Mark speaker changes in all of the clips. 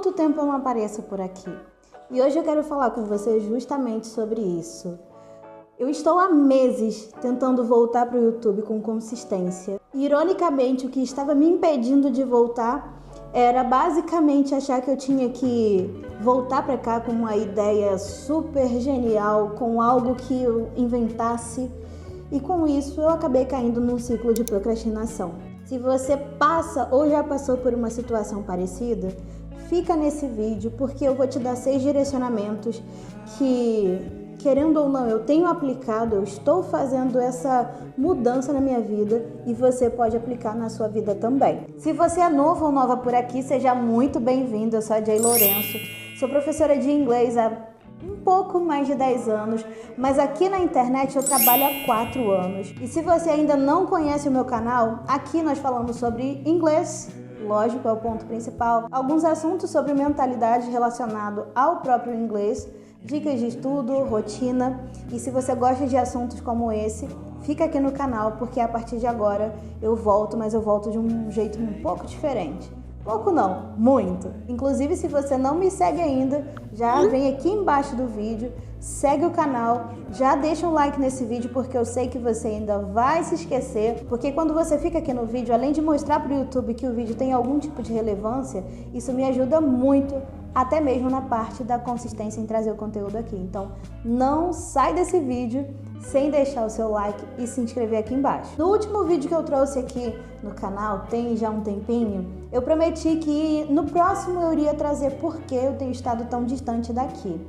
Speaker 1: quanto tempo eu não apareço por aqui? E hoje eu quero falar com você justamente sobre isso. Eu estou há meses tentando voltar para o YouTube com consistência. E, ironicamente, o que estava me impedindo de voltar era basicamente achar que eu tinha que voltar para cá com uma ideia super genial, com algo que eu inventasse. E com isso eu acabei caindo num ciclo de procrastinação. Se você passa ou já passou por uma situação parecida, fica nesse vídeo porque eu vou te dar 6 direcionamentos que, querendo ou não, eu tenho aplicado, eu estou fazendo essa mudança na minha vida e você pode aplicar na sua vida também. Se você é novo ou nova por aqui, seja muito bem-vindo. Eu sou a Jay Lourenço, sou professora de inglês há um pouco mais de 10 anos, mas aqui na internet eu trabalho há 4 anos. E se você ainda não conhece o meu canal, aqui nós falamos sobre inglês, lógico, é o ponto principal, alguns assuntos sobre mentalidade relacionado ao próprio inglês, dicas de estudo, rotina. E se você gosta de assuntos como esse, fica aqui no canal, porque a partir de agora eu volto, mas eu volto de um jeito um pouco diferente. Pouco não, muito. Inclusive, se você não me segue ainda, já vem aqui embaixo do vídeo, segue o canal, já deixa um like nesse vídeo, porque eu sei que você ainda vai se esquecer, porque quando você fica aqui no vídeo, além de mostrar para o YouTube que o vídeo tem algum tipo de relevância, isso me ajuda muito, até mesmo na parte da consistência em trazer o conteúdo aqui. Então, não sai desse vídeo sem deixar o seu like e se inscrever aqui embaixo. No último vídeo que eu trouxe aqui no canal, tem já um tempinho, eu prometi que no próximo eu iria trazer por que eu tenho estado tão distante daqui.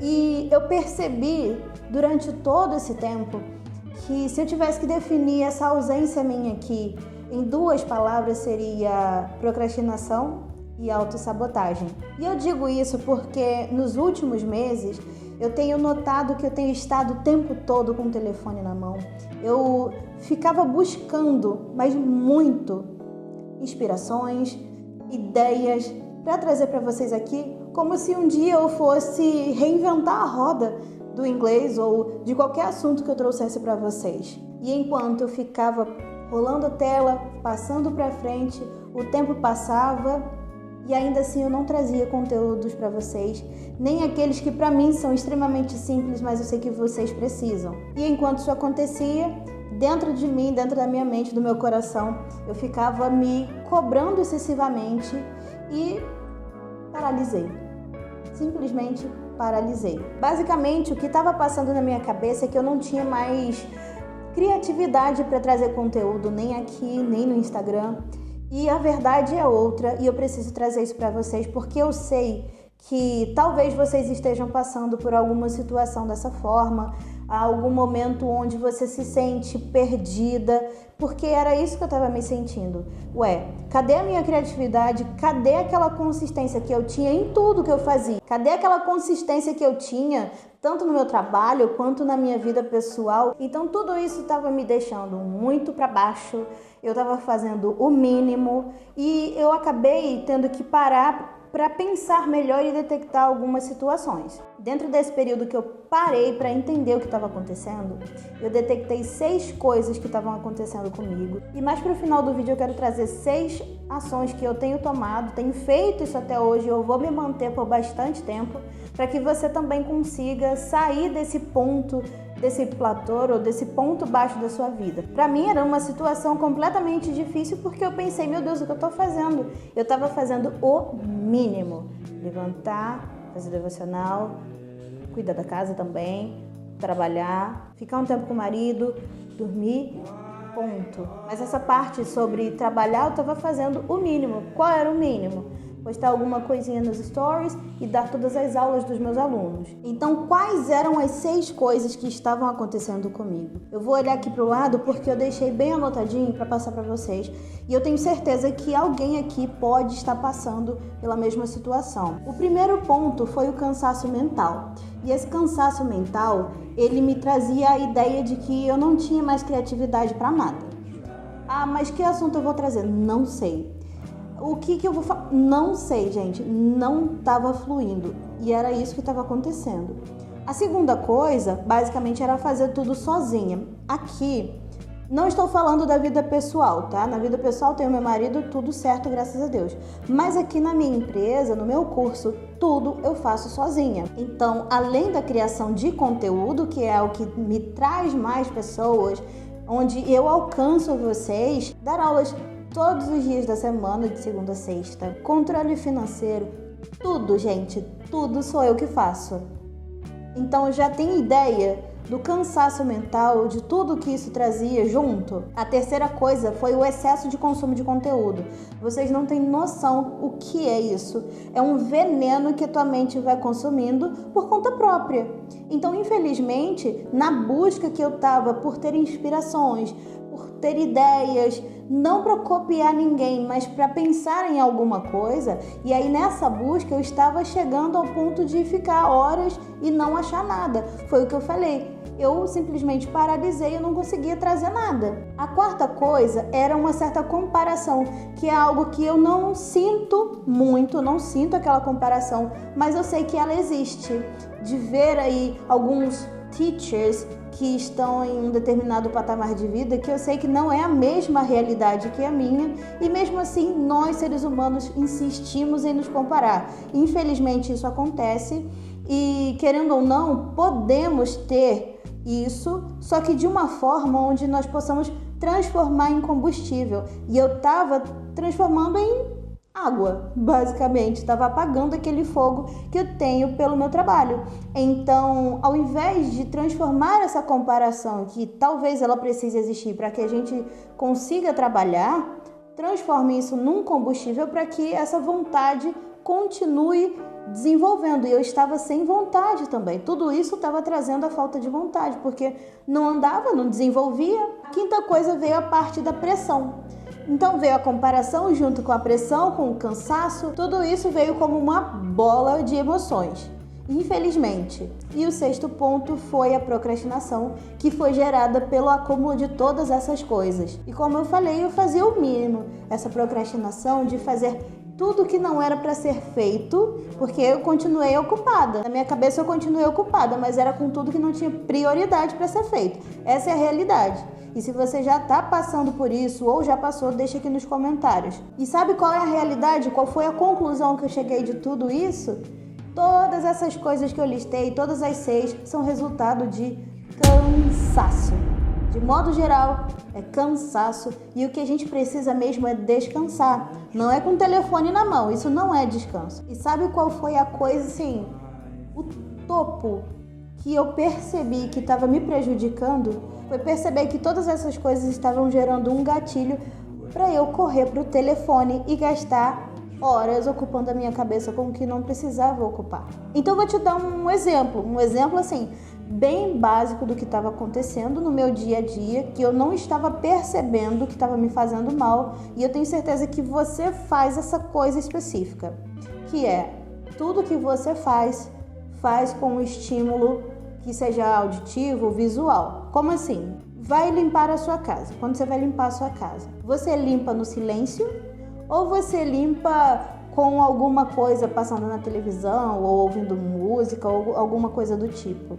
Speaker 1: E eu percebi durante todo esse tempo que se eu tivesse que definir essa ausência minha aqui em 2 palavras, seria procrastinação e autossabotagem. E eu digo isso porque nos últimos meses eu tenho notado que eu tenho estado o tempo todo com o telefone na mão. Eu ficava buscando, mas muito, inspirações, ideias para trazer para vocês aqui, como se um dia eu fosse reinventar a roda do inglês ou de qualquer assunto que eu trouxesse para vocês. E enquanto eu ficava rolando a tela, passando para frente, o tempo passava e ainda assim eu não trazia conteúdos para vocês, nem aqueles que para mim são extremamente simples, mas eu sei que vocês precisam. E enquanto isso acontecia, dentro de mim, dentro da minha mente, do meu coração, eu ficava me cobrando excessivamente e paralisei. Simplesmente paralisei. Basicamente, o que estava passando na minha cabeça é que eu não tinha mais criatividade para trazer conteúdo, nem aqui, nem no Instagram. E a verdade é outra, e eu preciso trazer isso para vocês, porque eu sei que talvez vocês estejam passando por alguma situação dessa forma, algum momento onde você se sente perdida, porque era isso que eu estava me sentindo. Ué, cadê a minha criatividade? Cadê aquela consistência que eu tinha em tudo que eu fazia? Cadê aquela consistência que eu tinha, tanto no meu trabalho quanto na minha vida pessoal? Então tudo isso estava me deixando muito para baixo, eu estava fazendo o mínimo e eu acabei tendo que parar para pensar melhor e detectar algumas situações. Dentro desse período que eu parei para entender o que estava acontecendo, eu detectei 6 coisas que estavam acontecendo comigo. E mais para o final do vídeo eu quero trazer 6 ações que eu tenho tomado, tenho feito isso até hoje, eu vou me manter por bastante tempo, para que você também consiga sair desse ponto, desse platô ou desse ponto baixo da sua vida. Para mim era uma situação completamente difícil porque eu pensei, meu Deus, o que eu estou fazendo? Eu estava fazendo o mínimo. Levantar, fazer devocional, cuidar da casa também, trabalhar, ficar um tempo com o marido, dormir, ponto. Mas essa parte sobre trabalhar eu estava fazendo o mínimo. Qual era o mínimo? Postar alguma coisinha nos stories e dar todas as aulas dos meus alunos. Então, quais eram as 6 coisas que estavam acontecendo comigo? Eu vou olhar aqui pro lado porque eu deixei bem anotadinho para passar para vocês. E eu tenho certeza que alguém aqui pode estar passando pela mesma situação. O primeiro ponto foi o cansaço mental. E esse cansaço mental, ele me trazia a ideia de que eu não tinha mais criatividade para nada. Ah, mas que assunto eu vou trazer? Não sei. O que eu vou falar? Não sei, gente. Não estava fluindo. E era isso que estava acontecendo. A segunda coisa, basicamente, era fazer tudo sozinha. Aqui, Não estou falando da vida pessoal, tá? Na vida pessoal tenho meu marido, tudo certo, graças a Deus. Mas aqui na minha empresa, no meu curso, tudo eu faço sozinha. Então, além da criação de conteúdo, que é o que me traz mais pessoas, onde eu alcanço vocês, dar aulas todos os dias da semana, de segunda a sexta, controle financeiro, tudo, gente, tudo sou eu que faço. Então, eu já tenho ideia do cansaço mental, de tudo que isso trazia junto. A terceira coisa foi o excesso de consumo de conteúdo. Vocês não têm noção o que é isso. É um veneno que a tua mente vai consumindo por conta própria. Então, infelizmente, na busca que eu tava por ter inspirações, por ter ideias, não para copiar ninguém, mas para pensar em alguma coisa, e aí nessa busca eu estava chegando ao ponto de ficar horas e não achar nada. Foi o que eu falei. Eu simplesmente paralisei e não conseguia trazer nada. A quarta coisa era uma certa comparação, que é algo que eu não sinto muito, não sinto aquela comparação, mas eu sei que ela existe. De ver aí alguns teachers que estão em um determinado patamar de vida, que eu sei que não é a mesma realidade que a minha, e mesmo assim nós, seres humanos, insistimos em nos comparar. Infelizmente isso acontece e, querendo ou não, podemos ter isso, só que de uma forma onde nós possamos transformar em combustível. E eu estava transformando em água, basicamente. Estava apagando aquele fogo que eu tenho pelo meu trabalho. Então, ao invés de transformar essa comparação, que talvez ela precise existir para que a gente consiga trabalhar, transforme isso num combustível para que essa vontade continue desenvolvendo. E eu estava sem vontade também. Tudo isso estava trazendo a falta de vontade, porque não andava, não desenvolvia. A quinta coisa veio a parte da pressão. Então veio a comparação junto com a pressão, com o cansaço. Tudo isso veio como uma bola de emoções, infelizmente. E o sexto ponto foi a procrastinação, que foi gerada pelo acúmulo de todas essas coisas. E como eu falei, eu fazia o mínimo. Essa procrastinação de fazer tudo que não era para ser feito, porque eu continuei ocupada. Na minha cabeça eu continuei ocupada, mas era com tudo que não tinha prioridade para ser feito. Essa é a realidade. E se você já está passando por isso ou já passou, deixa aqui nos comentários. E sabe qual é a realidade? Qual foi a conclusão que eu cheguei de tudo isso? Todas essas coisas que eu listei, todas as 6, são resultado de cansaço. De modo geral, é cansaço, e o que a gente precisa mesmo é descansar. Não é com o telefone na mão, isso não é descanso. E sabe qual foi a coisa, assim, o topo que eu percebi que estava me prejudicando? Foi perceber que todas essas coisas estavam gerando um gatilho para eu correr para o telefone e gastar horas ocupando a minha cabeça com o que não precisava ocupar. Então eu vou te dar um exemplo assim, bem básico do que estava acontecendo no meu dia a dia, que eu não estava percebendo que estava me fazendo mal, e eu tenho certeza que você faz essa coisa específica, que é tudo que você faz com um estímulo que seja auditivo ou visual. Como assim? Vai limpar a sua casa. Quando você vai limpar a sua casa, você limpa no silêncio ou você limpa com alguma coisa passando na televisão ou ouvindo música ou alguma coisa do tipo?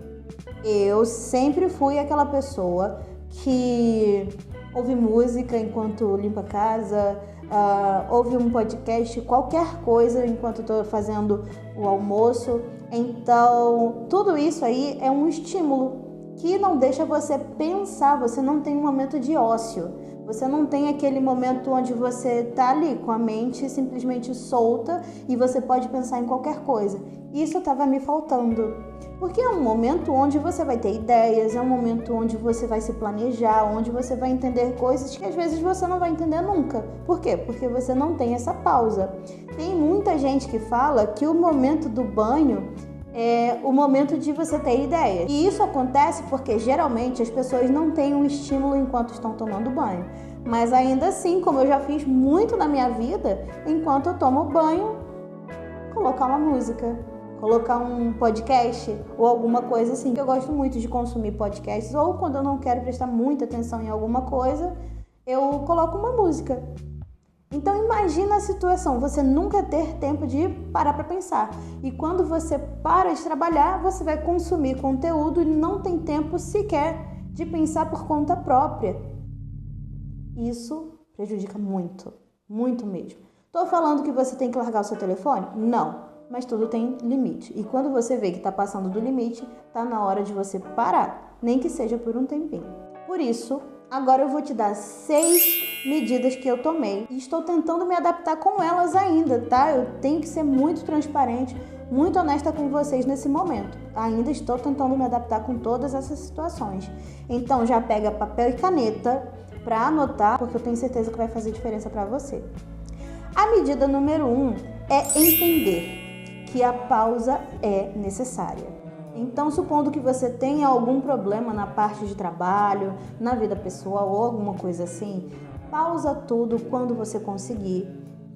Speaker 1: Eu sempre fui aquela pessoa que ouve música enquanto limpa a casa, ouve um podcast, qualquer coisa enquanto estou fazendo o almoço. Então, tudo isso aí é um estímulo que não deixa você pensar, você não tem um momento de ócio. Você não tem aquele momento onde você está ali com a mente simplesmente solta e você pode pensar em qualquer coisa. Isso estava me faltando. Porque é um momento onde você vai ter ideias, é um momento onde você vai se planejar, onde você vai entender coisas que às vezes você não vai entender nunca. Por quê? Porque você não tem essa pausa. Tem muita gente que fala que o momento do banho é o momento de você ter ideia. E isso acontece porque geralmente as pessoas não têm um estímulo enquanto estão tomando banho. Mas ainda assim, como eu já fiz muito na minha vida, enquanto eu tomo banho, colocar uma música, colocar um podcast ou alguma coisa assim. Eu gosto muito de consumir podcasts, ou quando eu não quero prestar muita atenção em alguma coisa, eu coloco uma música. Então imagina a situação, você nunca ter tempo de parar para pensar. E quando você para de trabalhar, você vai consumir conteúdo e não tem tempo sequer de pensar por conta própria. Isso prejudica muito, muito mesmo. Estou falando que você tem que largar o seu telefone? Não, mas tudo tem limite. E quando você vê que está passando do limite, está na hora de você parar, nem que seja por um tempinho. Por isso, agora eu vou te dar 6 medidas que eu tomei e estou tentando me adaptar com elas ainda, tá? Eu tenho que ser muito transparente, muito honesta com vocês nesse momento. Ainda estou tentando me adaptar com todas essas situações. Então já pega papel e caneta para anotar, porque eu tenho certeza que vai fazer diferença para você. A medida número 1 é entender que a pausa é necessária. Então, supondo que você tenha algum problema na parte de trabalho, na vida pessoal ou alguma coisa assim, pausa tudo quando você conseguir.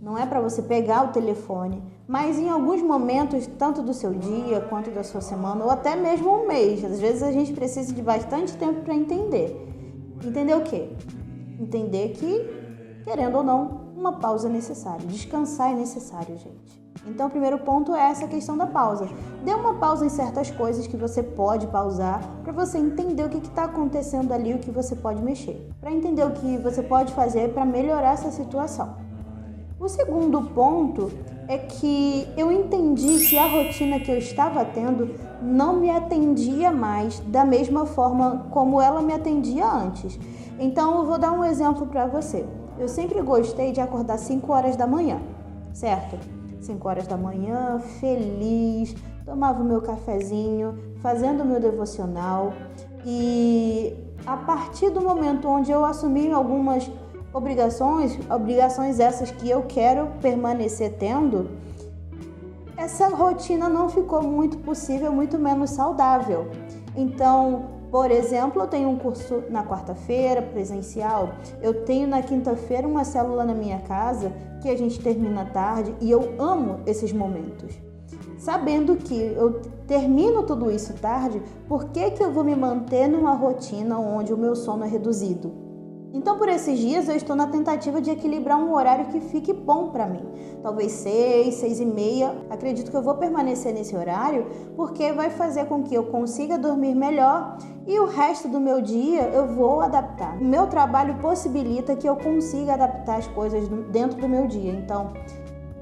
Speaker 1: Não é para você pegar o telefone, mas em alguns momentos, tanto do seu dia quanto da sua semana, ou até mesmo um mês. Às vezes a gente precisa de bastante tempo para entender. Entender o quê? Entender que, querendo ou não, uma pausa é necessária. Descansar é necessário, gente. Então, o primeiro ponto é essa questão da pausa. Dê uma pausa em certas coisas que você pode pausar para você entender o que está acontecendo ali, o que você pode mexer. Para entender o que você pode fazer para melhorar essa situação. O segundo ponto é que eu entendi que a rotina que eu estava tendo não me atendia mais da mesma forma como ela me atendia antes. Então, eu vou dar um exemplo para você. Eu sempre gostei de acordar 5 horas da manhã, certo? 5 horas da manhã, feliz, tomava o meu cafezinho, fazendo o meu devocional. E a partir do momento onde eu assumi algumas obrigações essas que eu quero permanecer tendo, essa rotina não ficou muito possível, muito menos saudável. Então, por exemplo, eu tenho um curso na quarta-feira, presencial. Eu tenho na quinta-feira uma célula na minha casa que a gente termina à tarde e eu amo esses momentos. Sabendo que eu termino tudo isso tarde, por que eu vou me manter numa rotina onde o meu sono é reduzido? Então, por esses dias, eu estou na tentativa de equilibrar um horário que fique bom para mim. Talvez 6, 6:30. Acredito que eu vou permanecer nesse horário porque vai fazer com que eu consiga dormir melhor e o resto do meu dia eu vou adaptar. O meu trabalho possibilita que eu consiga adaptar as coisas dentro do meu dia. Então,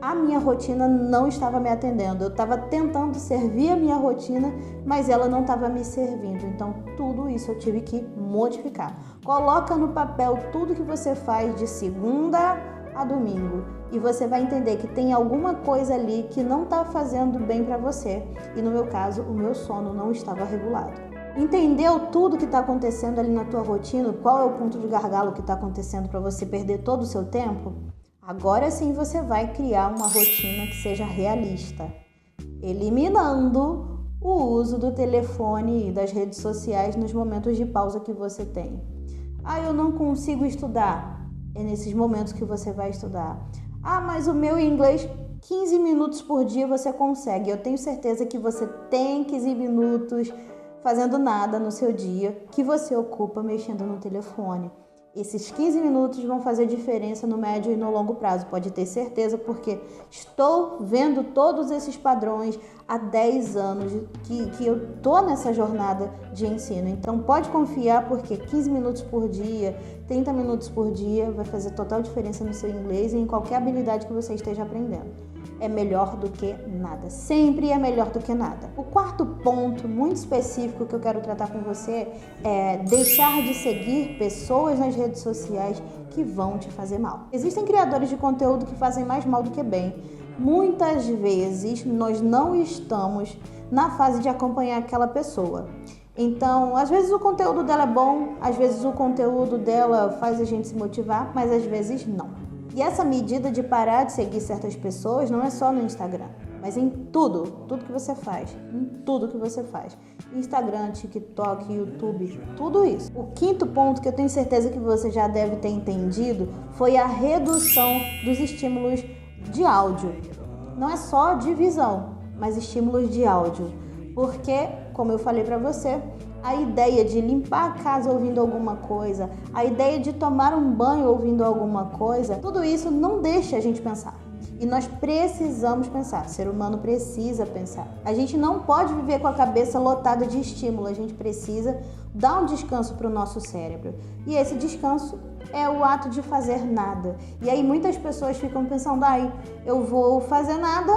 Speaker 1: a minha rotina não estava me atendendo. Eu estava tentando servir a minha rotina, mas ela não estava me servindo. Então, tudo isso eu tive que modificar. Coloca no papel tudo que você faz de segunda a domingo e você vai entender que tem alguma coisa ali que não está fazendo bem para você. E no meu caso, o meu sono não estava regulado. Entendeu tudo que está acontecendo ali na tua rotina? Qual é o ponto de gargalo que está acontecendo para você perder todo o seu tempo? Agora sim você vai criar uma rotina que seja realista, eliminando o uso do telefone e das redes sociais nos momentos de pausa que você tem. Eu não consigo estudar. É nesses momentos que você vai estudar. Mas o meu inglês, 15 minutos por dia você consegue. Eu tenho certeza que você tem 15 minutos fazendo nada no seu dia que você ocupa mexendo no telefone. Esses 15 minutos vão fazer diferença no médio e no longo prazo, pode ter certeza, porque estou vendo todos esses padrões há 10 anos que eu estou nessa jornada de ensino. Então pode confiar, porque 15 minutos por dia, 30 minutos por dia vai fazer total diferença no seu inglês e em qualquer habilidade que você esteja aprendendo. É melhor do que nada, sempre é melhor do que nada. O quarto ponto muito específico que eu quero tratar com você é deixar de seguir pessoas nas redes sociais que vão te fazer mal. Existem criadores de conteúdo que fazem mais mal do que bem. Muitas vezes nós não estamos na fase de acompanhar aquela pessoa. Então, às vezes o conteúdo dela é bom, às vezes o conteúdo dela faz a gente se motivar, mas às vezes não. E essa medida de parar de seguir certas pessoas não é só no Instagram, mas em tudo que você faz, Instagram, TikTok, YouTube, tudo isso. O quinto ponto que eu tenho certeza que você já deve ter entendido foi a redução dos estímulos de áudio. Não é só de visão, mas estímulos de áudio. Porque, como eu falei para você, a ideia de limpar a casa ouvindo alguma coisa, a ideia de tomar um banho ouvindo alguma coisa, tudo isso não deixa a gente pensar. E nós precisamos pensar, o ser humano precisa pensar. A gente não pode viver com a cabeça lotada de estímulo, a gente precisa dar um descanso para o nosso cérebro. E esse descanso é o ato de fazer nada. E aí muitas pessoas ficam pensando, eu vou fazer nada,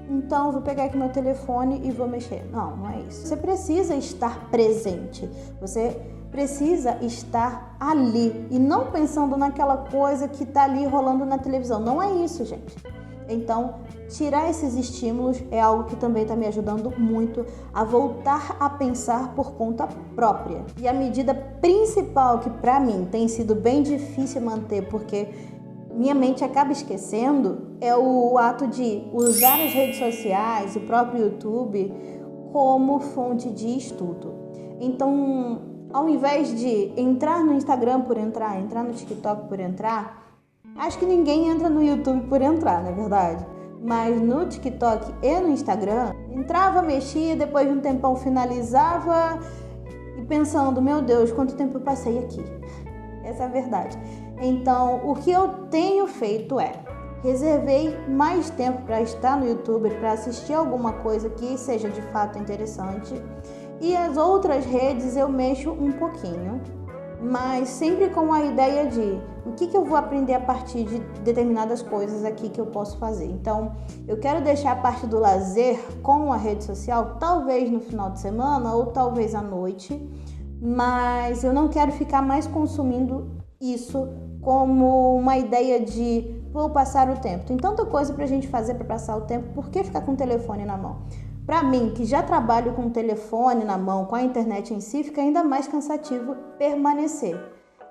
Speaker 1: então eu vou pegar aqui meu telefone e vou mexer. Não, não é isso. Você precisa estar presente, você precisa estar ali e não pensando naquela coisa que está ali rolando na televisão. Não é isso, gente. Então, tirar esses estímulos é algo que também está me ajudando muito a voltar a pensar por conta própria. E a medida principal que para mim tem sido bem difícil manter, porque minha mente acaba esquecendo, é o ato de usar as redes sociais, o próprio YouTube, como fonte de estudo. Então, ao invés de entrar no Instagram por entrar no TikTok por entrar, acho que ninguém entra no YouTube por entrar, na verdade. Mas no TikTok e no Instagram, entrava, mexia, depois de um tempão finalizava e pensando, meu Deus, quanto tempo eu passei aqui. Essa é a verdade. Então, o que eu tenho feito reservei mais tempo para estar no YouTube, para assistir alguma coisa que seja de fato interessante. E as outras redes eu mexo um pouquinho, mas sempre com a ideia de o que eu vou aprender a partir de determinadas coisas aqui que eu posso fazer. Então, eu quero deixar a parte do lazer com a rede social, talvez no final de semana ou talvez à noite, mas eu não quero ficar mais consumindo isso como uma ideia de vou passar o tempo. Tem tanta coisa pra gente fazer para passar o tempo, por que ficar com o telefone na mão? Para mim, que já trabalho com o telefone na mão, com a internet em si, fica ainda mais cansativo permanecer.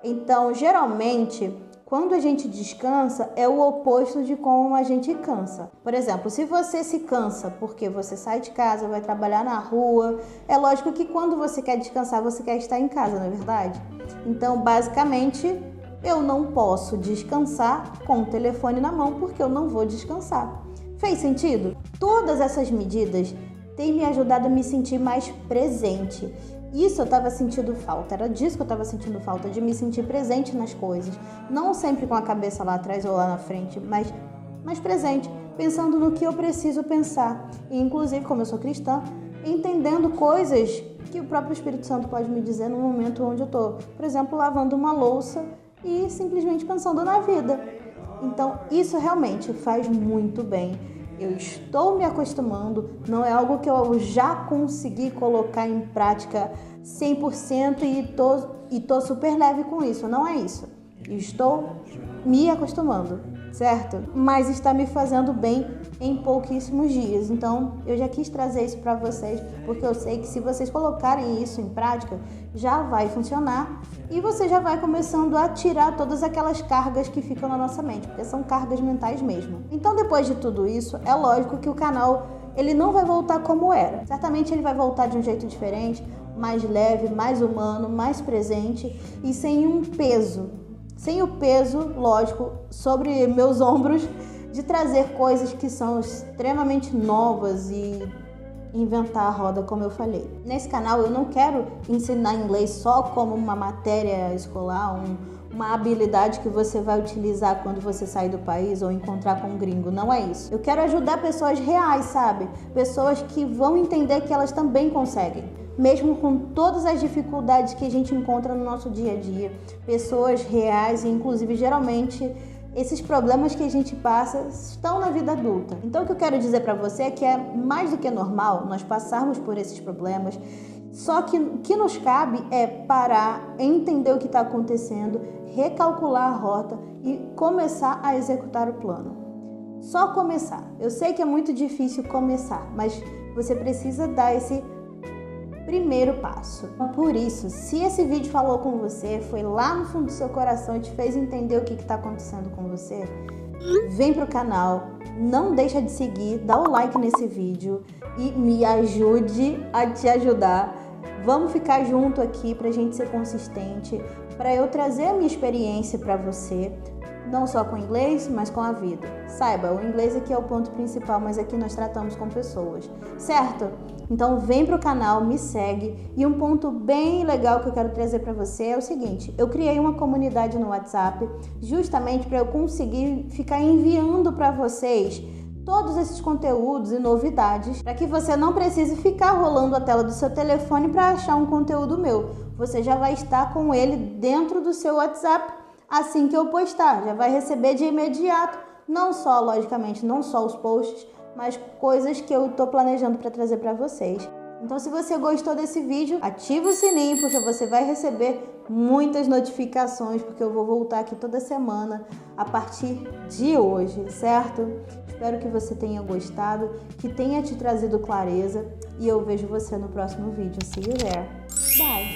Speaker 1: Então, geralmente, quando a gente descansa, é o oposto de como a gente cansa. Por exemplo, se você se cansa porque você sai de casa, vai trabalhar na rua, é lógico que quando você quer descansar, você quer estar em casa, não é verdade? Então, basicamente, eu não posso descansar com o telefone na mão porque eu não vou descansar. Fez sentido? Todas essas medidas têm me ajudado a me sentir mais presente. Isso eu estava sentindo falta, era disso que eu estava sentindo falta, de me sentir presente nas coisas. Não sempre com a cabeça lá atrás ou lá na frente, mas presente, pensando no que eu preciso pensar. E inclusive, como eu sou cristã, entendendo coisas que o próprio Espírito Santo pode me dizer no momento onde eu estou. Por exemplo, lavando uma louça e simplesmente pensando na vida. Então, isso realmente faz muito bem. Eu estou me acostumando, não é algo que eu já consegui colocar em prática 100% e tô super leve com isso, não é isso. Eu estou me acostumando, certo? Mas está me fazendo bem em pouquíssimos dias. Então, eu já quis trazer isso para vocês, porque eu sei que se vocês colocarem isso em prática, já vai funcionar e você já vai começando a tirar todas aquelas cargas que ficam na nossa mente, porque são cargas mentais mesmo. Então, depois de tudo isso, é lógico que o canal ele não vai voltar como era. Certamente ele vai voltar de um jeito diferente, mais leve, mais humano, mais presente e sem um peso. Sem o peso, lógico, sobre meus ombros de trazer coisas que são extremamente novas e inventar a roda, como eu falei. Nesse canal eu não quero ensinar inglês só como uma matéria escolar, uma habilidade que você vai utilizar quando você sair do país ou encontrar com um gringo. Não é isso. Eu quero ajudar pessoas reais, sabe? Pessoas que vão entender que elas também conseguem. Mesmo com todas as dificuldades que a gente encontra no nosso dia a dia. Pessoas reais e, inclusive, geralmente, esses problemas que a gente passa estão na vida adulta. Então, o que eu quero dizer para você é que é mais do que normal nós passarmos por esses problemas, só que o que nos cabe é parar, entender o que está acontecendo, recalcular a rota e começar a executar o plano. Só começar. Eu sei que é muito difícil começar, mas você precisa dar esse primeiro passo. Por isso, se esse vídeo falou com você, foi lá no fundo do seu coração e te fez entender o que está acontecendo com você, vem pro canal, não deixa de seguir, dá o like nesse vídeo e me ajude a te ajudar. Vamos ficar junto aqui pra gente ser consistente, para eu trazer a minha experiência para você, não só com inglês, mas com a vida. Saiba, o inglês aqui é o ponto principal, mas aqui nós tratamos com pessoas, certo? Então vem pro canal, me segue. E um ponto bem legal que eu quero trazer para você é o seguinte: eu criei uma comunidade no WhatsApp justamente para eu conseguir ficar enviando para vocês todos esses conteúdos e novidades, para que você não precise ficar rolando a tela do seu telefone para achar um conteúdo meu. Você já vai estar com ele dentro do seu WhatsApp assim que eu postar. Já vai receber de imediato, não só, logicamente, não só os posts, mas coisas que eu tô planejando para trazer para vocês. Então, se você gostou desse vídeo, ativa o sininho, porque você vai receber muitas notificações, porque eu vou voltar aqui toda semana a partir de hoje, certo? Espero que você tenha gostado, que tenha te trazido clareza, e eu vejo você no próximo vídeo. See you there. Bye!